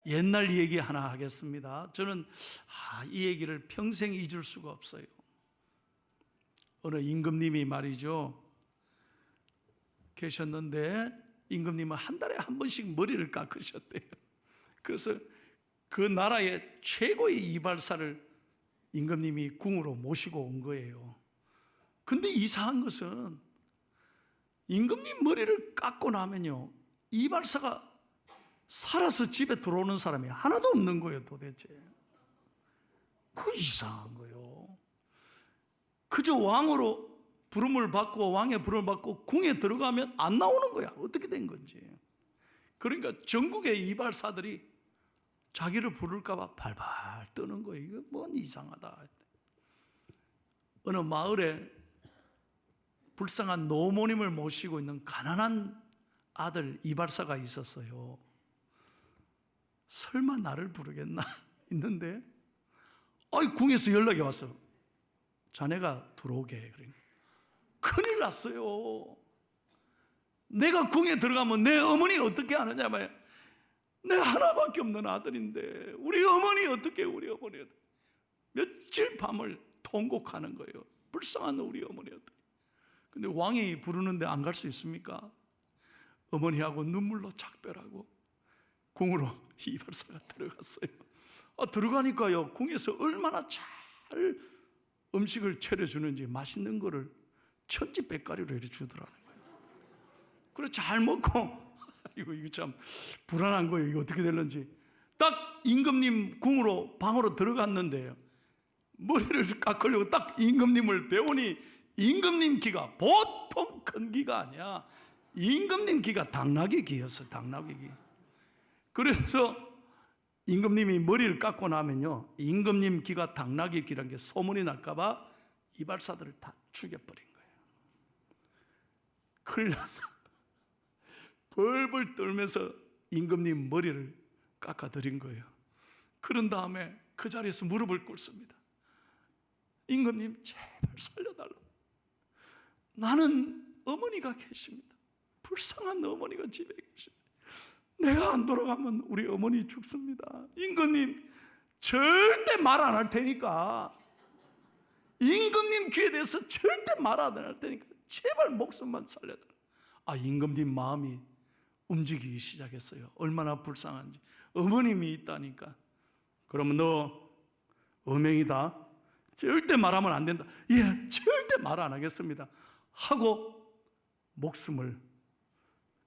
옛날 얘기 하나 하겠습니다. 저는 이 얘기를 평생 잊을 수가 없어요. 어느 임금님이 말이죠, 계셨는데 임금님은 한 달에 한 번씩 머리를 깎으셨대요. 그래서 그 나라의 최고의 이발사를 임금님이 궁으로 모시고 온 거예요. 근데 이상한 것은 임금님 머리를 깎고 나면요, 이발사가 살아서 집에 들어오는 사람이 하나도 없는 거예요. 도대체 그 이상한 거예요. 그저 왕으로 부름을 받고 왕의 부름을 받고 궁에 들어가면 안 나오는 거야. 어떻게 된 건지. 그러니까 전국의 이발사들이 자기를 부를까 봐 발발 떠는 거예요. 이거 뭔 이상하다. 어느 마을에 불쌍한 노모님을 모시고 있는 가난한 아들 이발사가 있었어요. 설마 나를 부르겠나 있는데, 궁에서 연락이 왔어. 자네가 들어오게. 그러니까 큰일 났어요. 내가 궁에 들어가면 내 어머니 어떻게 하느냐 말이야. 내가 하나밖에 없는 아들인데 우리 어머니 어떻게, 우리 어머니 어떻게. 며칠 밤을 통곡하는 거예요. 불쌍한 우리 어머니 어떻게. 근데 왕이 부르는데 안 갈 수 있습니까? 어머니하고 눈물로 작별하고 궁으로 이발사가 들어갔어요. 들어가니까요, 궁에서 얼마나 잘 음식을 차려주는지, 맛있는 거를 천지백가리로 이렇게 주더라는 거예요. 그래 잘 먹고 이거 참 불안한 거예요. 이거 어떻게 될런지. 딱 임금님 궁으로 방으로 들어갔는데요, 머리를 깎으려고 딱 임금님을 배우니 임금님 기가 보통 큰 기가 아니야. 임금님 기가 당나귀 기였어. 당나귀 기. 그래서 임금님이 머리를 깎고 나면요, 임금님 기가 당나귀 기라는 게 소문이 날까봐 이발사들을 다 죽여버린 거예요. 큰일 났어. 벌벌 떨면서 임금님 머리를 깎아드린 거예요. 그런 다음에 그 자리에서 무릎을 꿇습니다. 임금님 제발 살려달라고. 나는 어머니가 계십니다. 불쌍한 어머니가 집에 계십니다. 내가 안 돌아가면 우리 어머니 죽습니다. 임금님 절대 말 안 할 테니까, 임금님 귀에 대해서 절대 말 안 할 테니까 제발 목숨만 살려달라. 임금님 마음이 움직이기 시작했어요. 얼마나 불쌍한지. 어머님이 있다니까. 그러면 너 어명이다. 절대 말하면 안 된다. 예, 절대 말 안 하겠습니다 하고 목숨을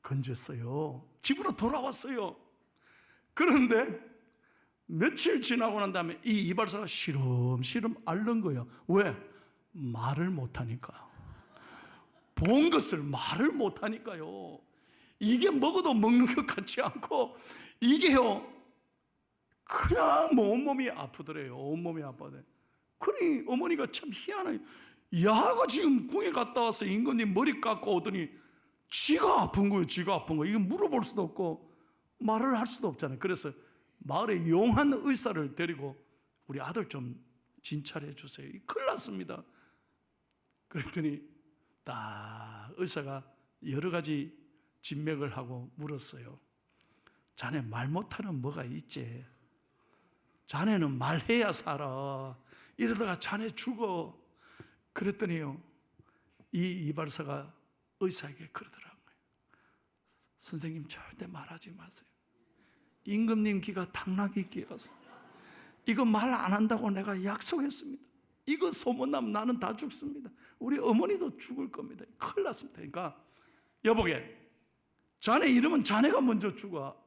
건졌어요. 집으로 돌아왔어요. 그런데 며칠 지나고 난 다음에 이 이발사가 시름시름 앓는 거예요. 왜? 말을 못하니까. 본 것을 말을 못하니까요. 이게 먹어도 먹는 것 같지 않고, 이게요 그냥 온몸이 아프더래요. 온몸이 아파요. 그러니 어머니가 참 희한해요. 야가 지금 궁에 갔다 와서 임금님 머리 깎고 오더니 지가 아픈 거예요. 지가 아픈 거. 이거 물어볼 수도 없고 말을 할 수도 없잖아요. 그래서 마을에 용한 의사를 데리고 우리 아들 좀 진찰해 주세요. 큰일 났습니다. 그랬더니 딱 의사가 여러 가지 진맥을 하고 물었어요. 자네 말 못하는 뭐가 있지? 자네는 말해야 살아. 이러다가 자네 죽어. 그랬더니요, 이 이발사가 의사에게 그러더라고요. 선생님 절대 말하지 마세요. 임금님 기가 당나귀 기여서 이거 말 안 한다고 내가 약속했습니다. 이거 소문나면 나는 다 죽습니다. 우리 어머니도 죽을 겁니다. 큰일 났습니다. 그러니까 여보게, 자네 이러면 자네가 먼저 죽어.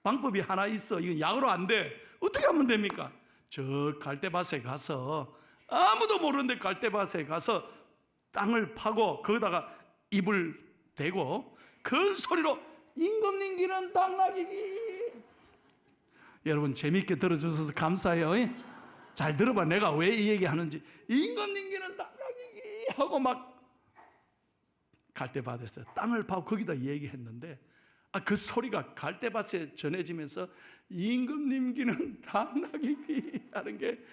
방법이 하나 있어. 이건 약으로 안 돼. 어떻게 하면 됩니까? 저 갈대밭에 가서, 아무도 모르는데 갈대밭에 가서 땅을 파고 거기다가 입을 대고 큰 소리로 임금님 기는 당나귀기. 여러분 재밌게 들어주셔서 감사해요. 잘 들어봐. 내가 왜 이 얘기 하는지. 임금님 기는 당나귀기 하고 막 갈대밭에서 땅을 파고 거기다 얘기했는데, 그 소리가 갈대밭에 전해지면서 임금님 기는 당나귀기 하는 게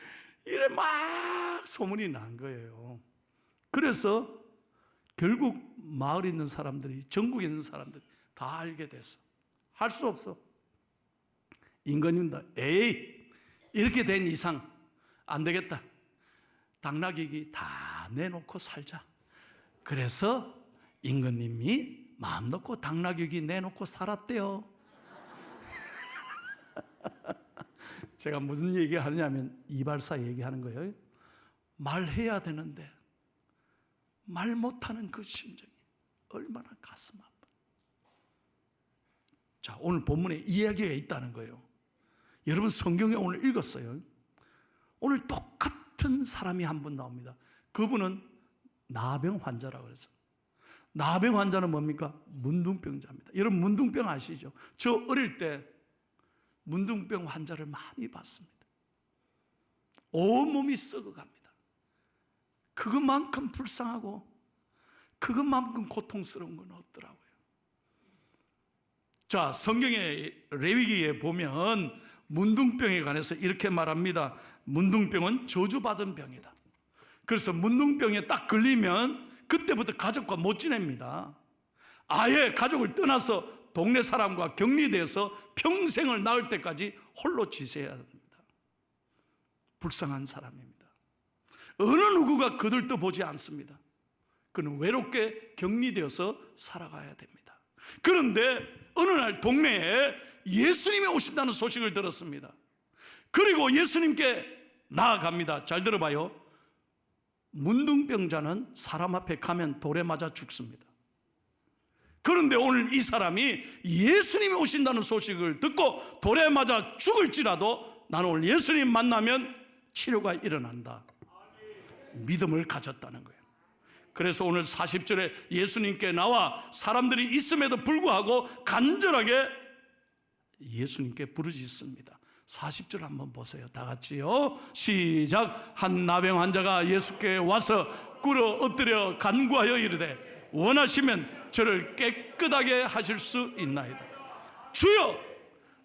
이래 막 소문이 난 거예요. 그래서 결국 마을에 있는 사람들이, 전국에 있는 사람들이 다 알게 됐어. 할 수 없어. 임금님도 에이 이렇게 된 이상 안 되겠다. 당나귀 다 내놓고 살자. 그래서 임금님이 마음 놓고 당나귀 내놓고 살았대요. 제가 무슨 얘기 하느냐면 이발사 얘기하는 거예요. 말해야 되는데 말 못하는 그 심정이 얼마나 가슴 아파. 자, 오늘 본문에 이야기가 있다는 거예요. 여러분 성경에 오늘 읽었어요. 오늘 똑같은 사람이 한 분 나옵니다. 그분은 나병 환자라고 그래서. 나병 환자는 뭡니까? 문둥병자입니다. 여러분 문둥병 아시죠? 저 어릴 때 문둥병 환자를 많이 봤습니다. 온몸이 썩어갑니다. 그것만큼 불쌍하고 그것만큼 고통스러운 건 없더라고요. 자, 성경의 레위기에 보면 문둥병에 관해서 이렇게 말합니다. 문둥병은 저주받은 병이다. 그래서 문둥병에 딱 걸리면 그때부터 가족과 못 지냅니다. 아예 가족을 떠나서 동네 사람과 격리돼서 평생을 낳을 때까지 홀로 지새야 합니다. 불쌍한 사람입니다. 어느 누구가 거들떠 보지 않습니다. 그는 외롭게 격리되어서 살아가야 됩니다. 그런데 어느 날 동네에 예수님이 오신다는 소식을 들었습니다. 그리고 예수님께 나아갑니다. 잘 들어봐요. 문둥병자는 사람 앞에 가면 돌에 맞아 죽습니다. 그런데 오늘 이 사람이 예수님이 오신다는 소식을 듣고 돌에 맞아 죽을지라도 나는 오늘 예수님 만나면 치료가 일어난다. 믿음을 가졌다는 거예요. 그래서 오늘 40절에 예수님께 나와 사람들이 있음에도 불구하고 간절하게 예수님께 부르짖습니다. 40절 한번 보세요. 다 같이요. 시작. 한 나병 환자가 예수께 와서 꿇어 엎드려 간구하여 이르되 원하시면 저를 깨끗하게 하실 수 있나이다. 주여,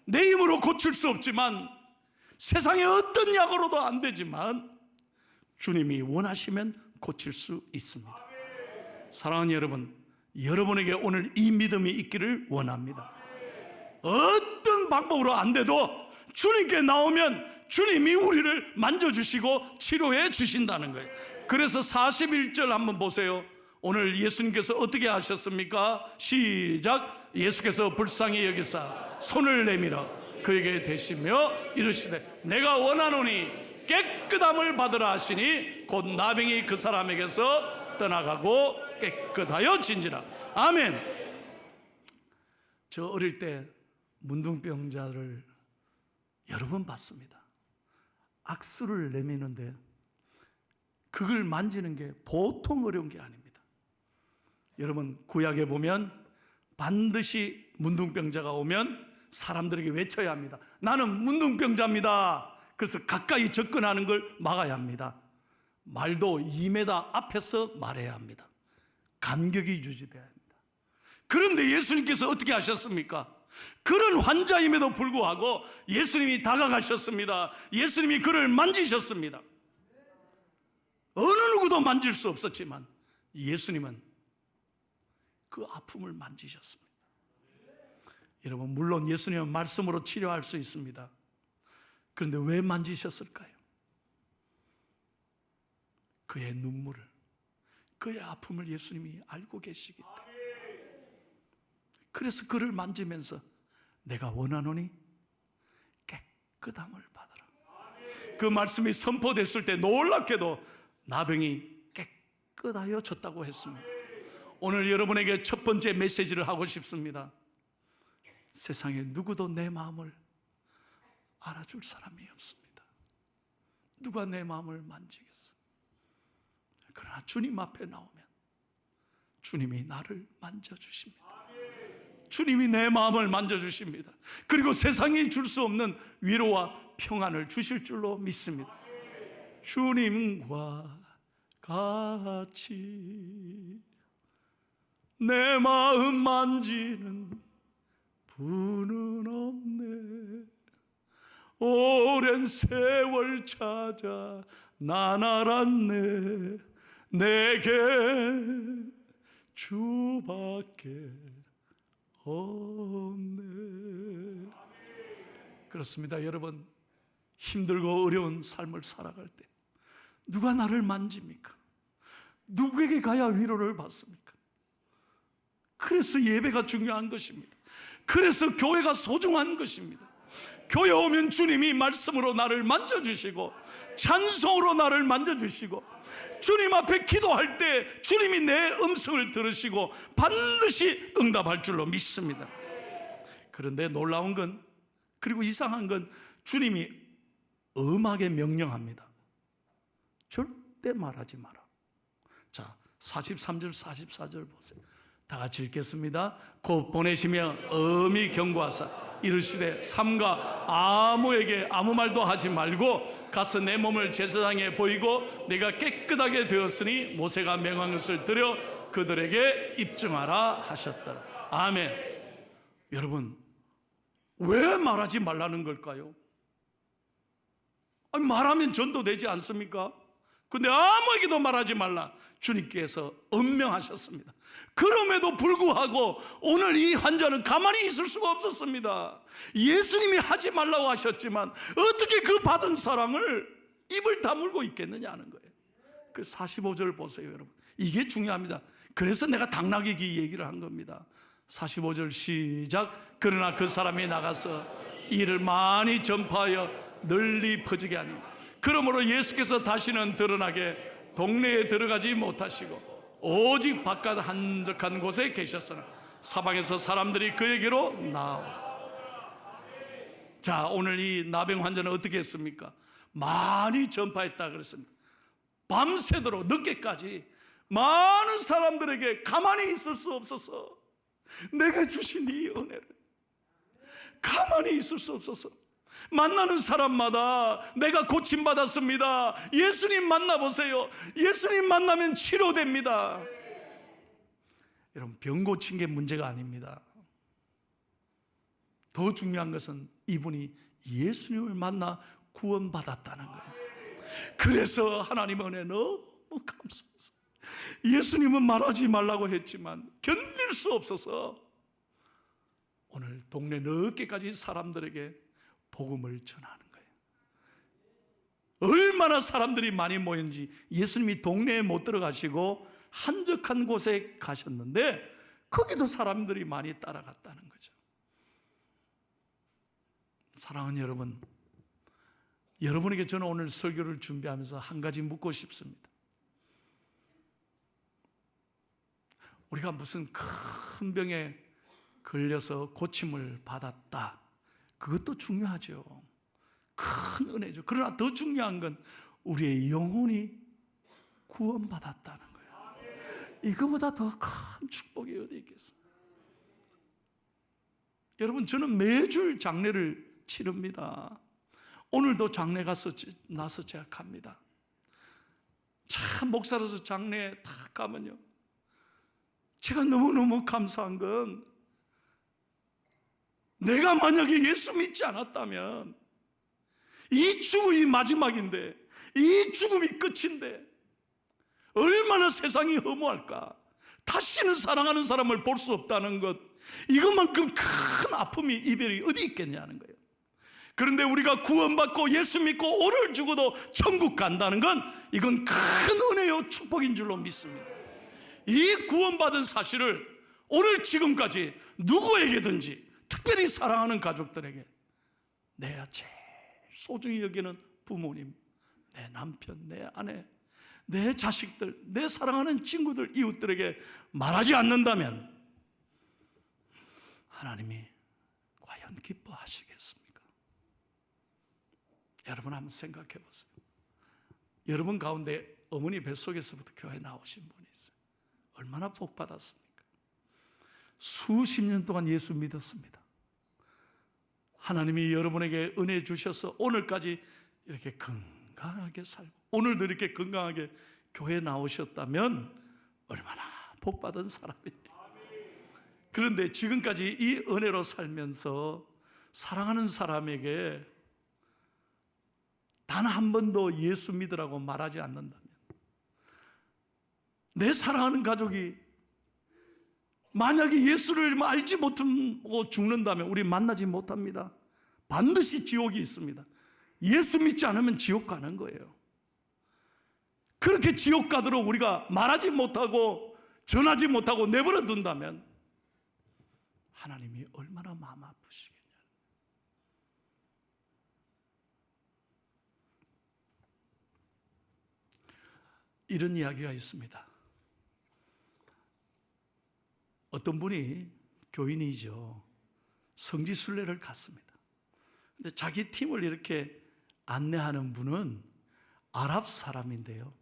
내 힘으로 고칠 수 없지만 세상의 어떤 약으로도 안 되지만 주님이 원하시면 고칠 수 있습니다. 사랑하는 여러분, 여러분에게 오늘 이 믿음이 있기를 원합니다. 어떤 방법으로 안 돼도 주님께 나오면 주님이 우리를 만져주시고 치료해 주신다는 거예요. 그래서 41절 한번 보세요. 오늘 예수님께서 어떻게 하셨습니까? 시작. 예수께서 불쌍히 여기사 손을 내밀어 그에게 대시며 이르시되 내가 원하노니 깨끗함을 받으라 하시니 곧 나병이 그 사람에게서 떠나가고 깨끗하여 진지라. 아멘. 저 어릴 때 문둥병자를 여러 번 봤습니다. 악수를 내미는데 그걸 만지는 게 보통 어려운 게 아닙니다. 여러분 구약에 보면 반드시 문둥병자가 오면 사람들에게 외쳐야 합니다. 나는 문둥병자입니다. 그래서 가까이 접근하는 걸 막아야 합니다. 말도 2m 앞에서 말해야 합니다. 간격이 유지돼야 합니다. 그런데 예수님께서 어떻게 하셨습니까? 그런 환자임에도 불구하고 예수님이 다가가셨습니다. 예수님이 그를 만지셨습니다. 어느 누구도 만질 수 없었지만 예수님은 그 아픔을 만지셨습니다. 여러분, 물론 예수님은 말씀으로 치료할 수 있습니다. 그런데 왜 만지셨을까요? 그의 눈물을, 그의 아픔을 예수님이 알고 계시기 때문에. 그래서 그를 만지면서 내가 원하노니 깨끗함을 받아라. 그 말씀이 선포됐을 때 놀랍게도 나병이 깨끗하여 졌다고 했습니다. 오늘 여러분에게 첫 번째 메시지를 하고 싶습니다. 세상에 누구도 내 마음을 알아줄 사람이 없습니다. 누가 내 마음을 만지겠어? 그러나 주님 앞에 나오면 주님이 나를 만져주십니다. 주님이 내 마음을 만져주십니다. 그리고 세상이 줄 수 없는 위로와 평안을 주실 줄로 믿습니다. 주님과 같이 내 마음 만지는 분은 없네. 오랜 세월 찾아 난 알았네. 내게 주밖에 없네. 그렇습니다. 여러분, 힘들고 어려운 삶을 살아갈 때 누가 나를 만집니까? 누구에게 가야 위로를 받습니까? 그래서 예배가 중요한 것입니다. 그래서 교회가 소중한 것입니다. 교회 오면 주님이 말씀으로 나를 만져주시고 찬송으로 나를 만져주시고 주님 앞에 기도할 때 주님이 내 음성을 들으시고 반드시 응답할 줄로 믿습니다. 그런데 놀라운 건, 그리고 이상한 건, 주님이 엄하게 명령합니다. 절대 말하지 마라. 자, 43절 44절 보세요. 다 같이 읽겠습니다. 곧 보내시며 엄히 경고하사 이르시되 삼가 아무에게 아무 말도 하지 말고 가서 내 몸을 제사장에 보이고 내가 깨끗하게 되었으니 모세가 명한 것을 들여 그들에게 입증하라 하셨더라. 아멘. 여러분, 왜 말하지 말라는 걸까요? 아니, 말하면 전도되지 않습니까? 근데 아무에게도 말하지 말라 주님께서 엄명하셨습니다. 그럼에도 불구하고 오늘 이 환자는 가만히 있을 수가 없었습니다. 예수님이 하지 말라고 하셨지만 어떻게 그 받은 사랑을 입을 다물고 있겠느냐는 거예요. 그 45절 보세요, 여러분. 이게 중요합니다. 그래서 내가 당나귀기 얘기를 한 겁니다. 45절 시작. 그러나 그 사람이 나가서 이를 많이 전파하여 널리 퍼지게 하니 그러므로 예수께서 다시는 드러나게 동네에 들어가지 못하시고 오직 바깥 한적한 곳에 계셨으나 사방에서 사람들이 그에게로 나오라. 자, 오늘 이 나병 환자는 어떻게 했습니까? 많이 전파했다 그랬습니다. 밤새도록 늦게까지 많은 사람들에게 가만히 있을 수 없어서 내가 주신 이 은혜를 가만히 있을 수 없어서 만나는 사람마다 내가 고침받았습니다. 예수님 만나보세요. 예수님 만나면 치료됩니다. 여러분, 병 고친 게 문제가 아닙니다. 더 중요한 것은 이분이 예수님을 만나 구원받았다는 거예요. 그래서 하나님 은혜 너무 감사해서 예수님은 말하지 말라고 했지만 견딜 수 없어서 오늘 동네 넓게까지 사람들에게 복음을 전하는 거예요. 얼마나 사람들이 많이 모였는지 예수님이 동네에 못 들어가시고 한적한 곳에 가셨는데 거기도 사람들이 많이 따라갔다는 거죠. 사랑하는 여러분, 여러분에게 저는 오늘 설교를 준비하면서 한 가지 묻고 싶습니다. 우리가 무슨 큰 병에 걸려서 고침을 받았다, 그것도 중요하죠. 큰 은혜죠. 그러나 더 중요한 건 우리의 영혼이 구원받았다는 거예요. 이거보다 더 큰 축복이 어디 있겠습니까? 여러분, 저는 매주 장례를 치릅니다. 오늘도 장례 나서 제가 갑니다. 참, 목사로서 장례에 다 가면요, 제가 너무너무 감사한 건 내가 만약에 예수 믿지 않았다면 이 죽음이 마지막인데, 이 죽음이 끝인데 얼마나 세상이 허무할까. 다시는 사랑하는 사람을 볼 수 없다는 것, 이것만큼 큰 아픔이, 이별이 어디 있겠냐는 거예요. 그런데 우리가 구원받고 예수 믿고 오늘 죽어도 천국 간다는 건 이건 큰 은혜요 축복인 줄로 믿습니다. 이 구원받은 사실을 오늘 지금까지 누구에게든지, 특별히 사랑하는 가족들에게, 내가 제일 소중히 여기는 부모님, 내 남편, 내 아내, 내 자식들, 내 사랑하는 친구들, 이웃들에게 말하지 않는다면 하나님이 과연 기뻐하시겠습니까? 여러분 한번 생각해 보세요. 여러분 가운데 어머니 뱃속에서부터 교회 나오신 분이 있어요. 얼마나 복 받았습니까? 수십 년 동안 예수 믿었습니다. 하나님이 여러분에게 은혜 주셔서 오늘까지 이렇게 건강하게 살고 오늘도 이렇게 건강하게 교회 나오셨다면 얼마나 복 받은 사람이에요. 그런데 지금까지 이 은혜로 살면서 사랑하는 사람에게 단 한 번도 예수 믿으라고 말하지 않는다면, 내 사랑하는 가족이 만약에 예수를 알지 못하고 죽는다면 우리 만나지 못합니다. 반드시 지옥이 있습니다. 예수 믿지 않으면 지옥 가는 거예요. 그렇게 지옥 가도록 우리가 말하지 못하고 전하지 못하고 내버려 둔다면 하나님이 얼마나 마음 아프시겠냐. 이런 이야기가 있습니다. 어떤 분이 교인이죠. 성지순례를 갔습니다. 근데 자기 팀을 이렇게 안내하는 분은 아랍 사람인데요.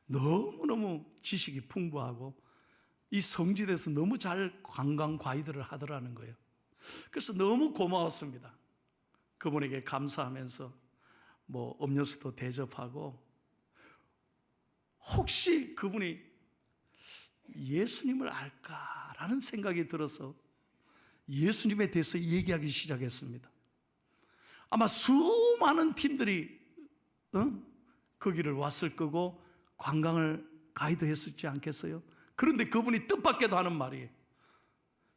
너무너무 지식이 풍부하고 이 성지대에서 너무 잘 관광 가이드를 하더라는 거예요. 그래서 너무 고마웠습니다. 그분에게 감사하면서 뭐 음료수도 대접하고, 혹시 그분이 예수님을 알까라는 생각이 들어서 예수님에 대해서 얘기하기 시작했습니다. 아마 수많은 팀들이 거기를 왔을 거고 관광을 가이드 했었지 않겠어요? 그런데 그분이 뜻밖에도 하는 말이에요.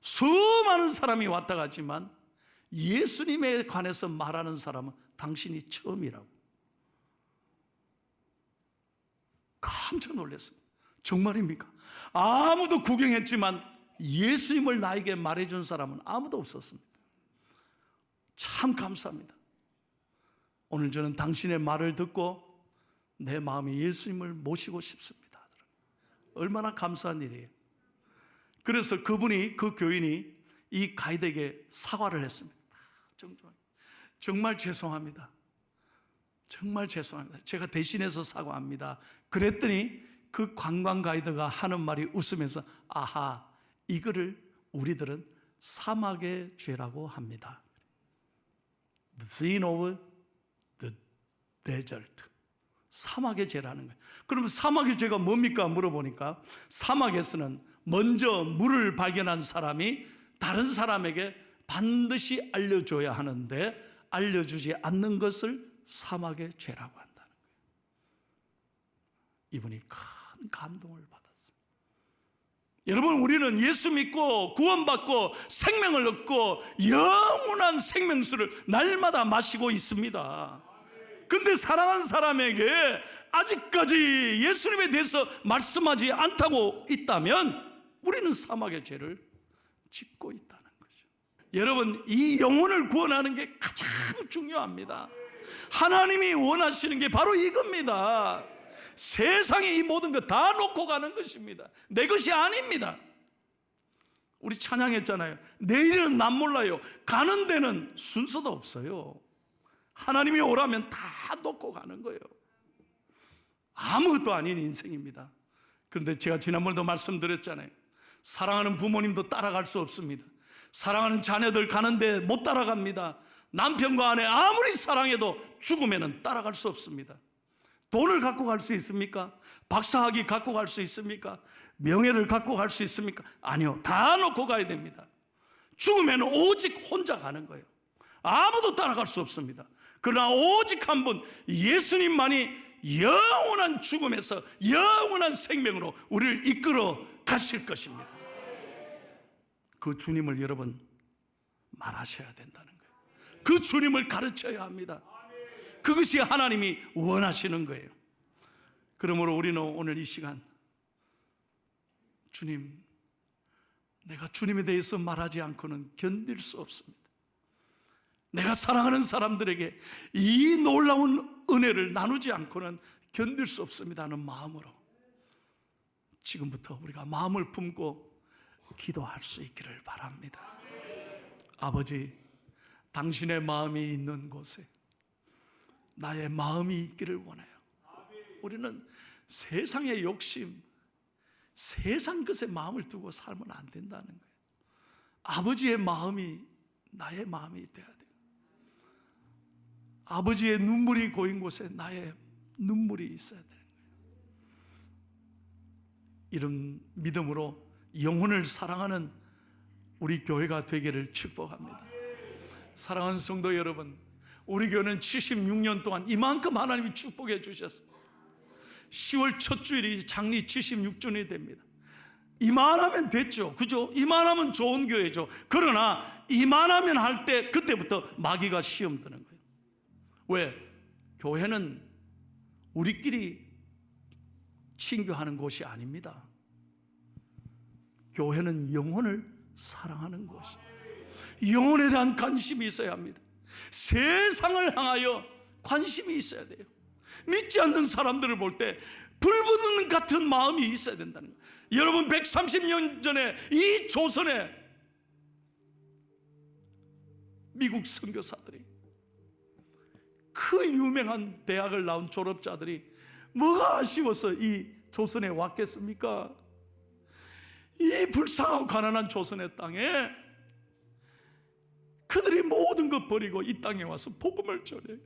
수많은 사람이 왔다 갔지만 예수님에 관해서 말하는 사람은 당신이 처음이라고. 깜짝 놀랐습니다. 정말입니까? 아무도 구경했지만 예수님을 나에게 말해준 사람은 아무도 없었습니다. 참 감사합니다. 오늘 저는 당신의 말을 듣고 내 마음에 예수님을 모시고 싶습니다. 얼마나 감사한 일이에요. 그래서 그분이, 그 교인이 이 가이드에게 사과를 했습니다. 정말 죄송합니다. 정말 죄송합니다. 제가 대신해서 사과합니다. 그랬더니 그 관광 가이드가 하는 말이 웃으면서, 아하, 이거를 우리들은 사막의 죄라고 합니다. The sin of the desert. 사막의 죄라는 거예요. 그럼 사막의 죄가 뭡니까? 물어보니까 사막에서는 먼저 물을 발견한 사람이 다른 사람에게 반드시 알려줘야 하는데 알려주지 않는 것을 사막의 죄라고 한다는 거예요. 이분이 큰 감동을 받았어요. 여러분, 우리는 예수 믿고 구원받고 생명을 얻고 영원한 생명수를 날마다 마시고 있습니다. 근데 사랑하는 사람에게 아직까지 예수님에 대해서 말씀하지 않다고 있다면 우리는 사막의 죄를 짓고 있다는 거죠. 여러분, 이 영혼을 구원하는 게 가장 중요합니다. 하나님이 원하시는 게 바로 이겁니다. 세상에 이 모든 것 다 놓고 가는 것입니다. 내 것이 아닙니다. 우리 찬양했잖아요. 내일은 난 몰라요. 가는 데는 순서도 없어요. 하나님이 오라면 다 놓고 가는 거예요. 아무것도 아닌 인생입니다. 그런데 제가 지난번에도 말씀드렸잖아요. 사랑하는 부모님도 따라갈 수 없습니다. 사랑하는 자녀들 가는데 못 따라갑니다. 남편과 아내 아무리 사랑해도 죽으면 따라갈 수 없습니다. 돈을 갖고 갈 수 있습니까? 박사학위 갖고 갈 수 있습니까? 명예를 갖고 갈 수 있습니까? 아니요. 다 놓고 가야 됩니다. 죽으면 오직 혼자 가는 거예요. 아무도 따라갈 수 없습니다. 그러나 오직 한 분, 예수님만이 영원한 죽음에서 영원한 생명으로 우리를 이끌어 가실 것입니다. 그 주님을 여러분 말하셔야 된다는 거예요. 그 주님을 가르쳐야 합니다. 그것이 하나님이 원하시는 거예요. 그러므로 우리는 오늘 이 시간, 주님, 내가 주님에 대해서 말하지 않고는 견딜 수 없습니다. 내가 사랑하는 사람들에게 이 놀라운 은혜를 나누지 않고는 견딜 수 없습니다 하는 마음으로 지금부터 우리가 마음을 품고 기도할 수 있기를 바랍니다. 아버지, 당신의 마음이 있는 곳에 나의 마음이 있기를 원해요. 우리는 세상의 욕심, 세상 것에 마음을 두고 살면 안 된다는 거예요. 아버지의 마음이 나의 마음이 돼야 돼요. 아버지의 눈물이 고인 곳에 나의 눈물이 있어야 되는 거예요. 이런 믿음으로 영혼을 사랑하는 우리 교회가 되기를 축복합니다. 사랑하는 성도 여러분, 우리 교회는 76년 동안 이만큼 하나님이 축복해 주셨습니다. 10월 첫 주일이 장리 76주년이 됩니다. 이만하면 됐죠. 그죠? 이만하면 좋은 교회죠. 그러나 이만하면 할 때 그때부터 마귀가 시험 드는 거예요. 왜? 교회는 우리끼리 친교하는 곳이 아닙니다. 교회는 영혼을 사랑하는 곳이에요. 영혼에 대한 관심이 있어야 합니다. 세상을 향하여 관심이 있어야 돼요. 믿지 않는 사람들을 볼 때 불붙는 같은 마음이 있어야 된다는 거예요. 여러분, 130년 전에 이 조선에 미국 선교사들이, 그 유명한 대학을 나온 졸업자들이 뭐가 아쉬워서 이 조선에 왔겠습니까? 이 불쌍하고 가난한 조선의 땅에 그들이 모든 것 버리고 이 땅에 와서 복음을 전해요.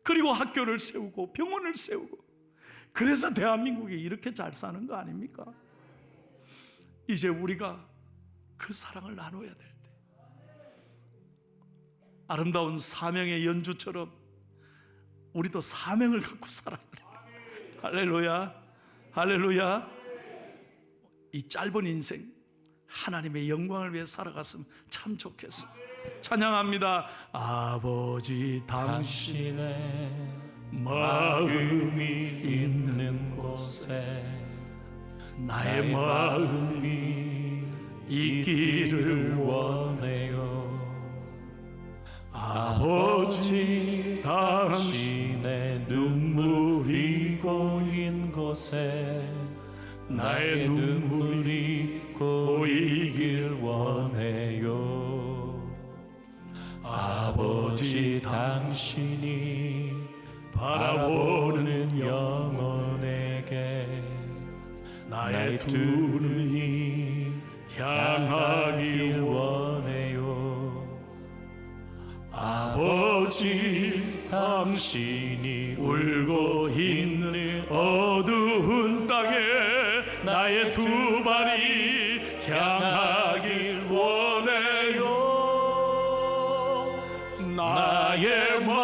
그리고 학교를 세우고 병원을 세우고, 그래서 대한민국이 이렇게 잘 사는 거 아닙니까? 이제 우리가 그 사랑을 나눠야 될 때, 아름다운 사명의 연주처럼 우리도 사명을 갖고 살아야 돼요. 할렐루야, 할렐루야. 이 짧은 인생 하나님의 영광을 위해 살아갔으면 참 좋겠습니다. 찬양합니다. 아버지, 당신의 마음이 있는 곳에 나의 마음이 있기를 원해요. 아버지, 당신의 눈물이 고인 곳에 나의 눈물이 고이길 원해요. 아버지, 당신이 바라보는 영혼에게 나의 두 눈이 향하길 원해요. 아버지, 당신이 울고 있는 어두운 땅에 나의 두 발이 향하길 원해요. 나의 마음에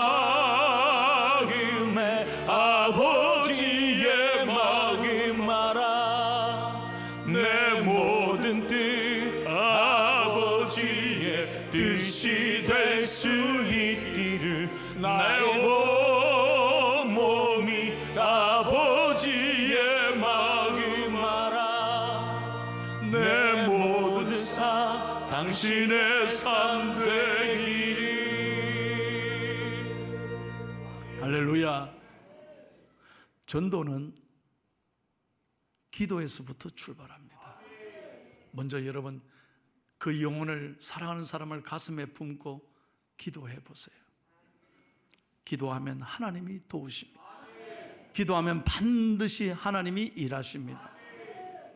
아버지의 마음 알아. 내 모든 뜻 아버지의 뜻이 될 수 있기를. 나의 몸이 아버지의 마음 알아. 내 모든 삶 당신의 삶 되기를. 할렐루야. 전도는 기도에서부터 출발합니다. 먼저 여러분, 그 영혼을, 사랑하는 사람을 가슴에 품고 기도해 보세요. 기도하면 하나님이 도우십니다. 기도하면 반드시 하나님이 일하십니다.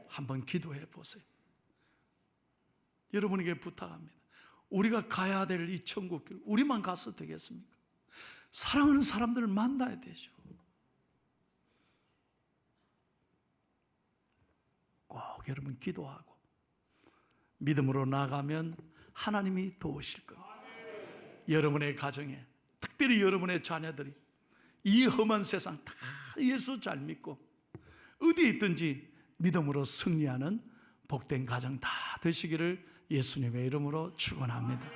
한번 기도해 보세요. 여러분에게 부탁합니다. 우리가 가야 될 이 천국길 우리만 가서 되겠습니까? 사랑하는 사람들을 만나야 되죠. 꼭 여러분 기도하고 믿음으로 나가면 하나님이 도우실 겁니다. 여러분의 가정에, 특별히 여러분의 자녀들이 이 험한 세상 다 예수 잘 믿고 어디에 있든지 믿음으로 승리하는 복된 가정 다 되시기를 예수님의 이름으로 축원합니다.